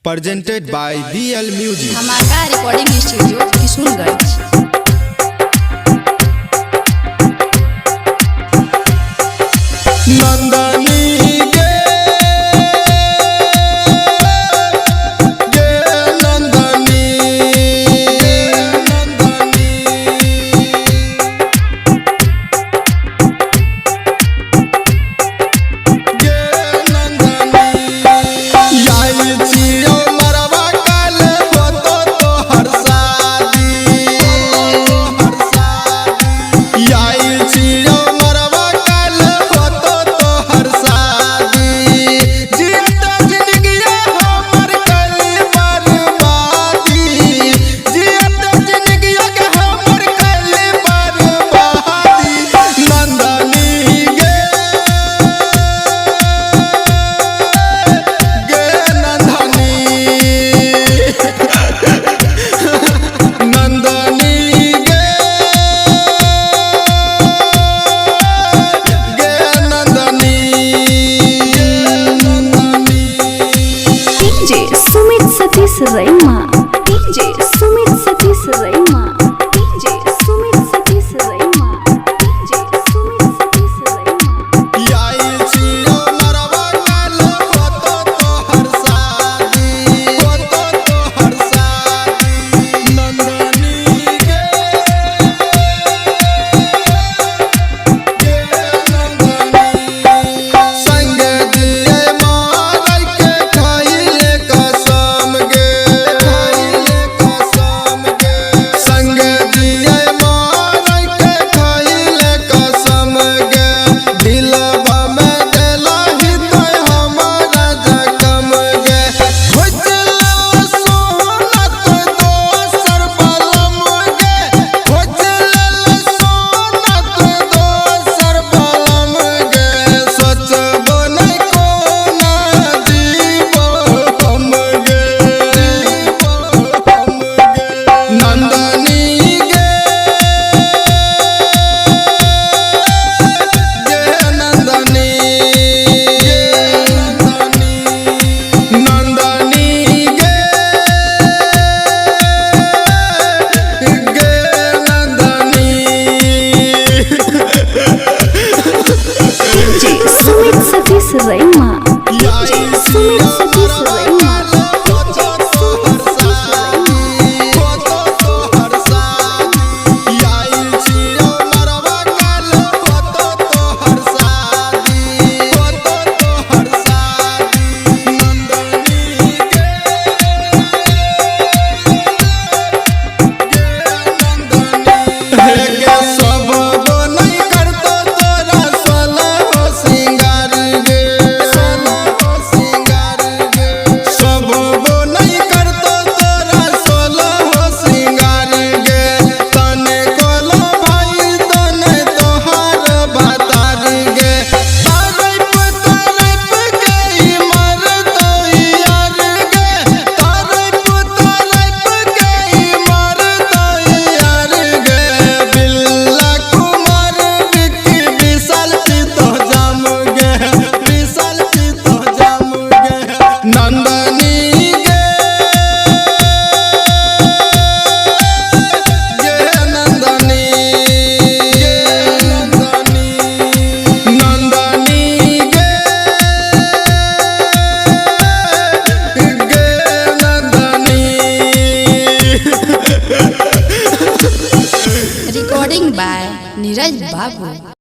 presented by BL Music. धमाका recording studio Kishunganj. Satish रईमा DJ Sumit Satish रईमा DJ Sumit Satish रईमा DJ Sumit Satish रईमा याई छियो मरवा काल फोटो तो हर शादी नंदनी गे नंदनी संग दिए मार के खाइले कसम गे संग दिए मार के खाइले कसम गे दिलवा में दिलही तो हमारा जखम गे खोजला सोनत दोसर बलम गे खोजला सोनत दोसर बलम गे सोचबो नहीं कोना जीवो हम गे नंदनी गे नंदनी नंदनी गे नंदनी डीजे सुमित सतीश रईमा डीजे सुमित सतीश रईमा नंदनी गे नंदनी नंदनी गे नंदनी रिकॉर्डिंग बाय नीरज बाबू।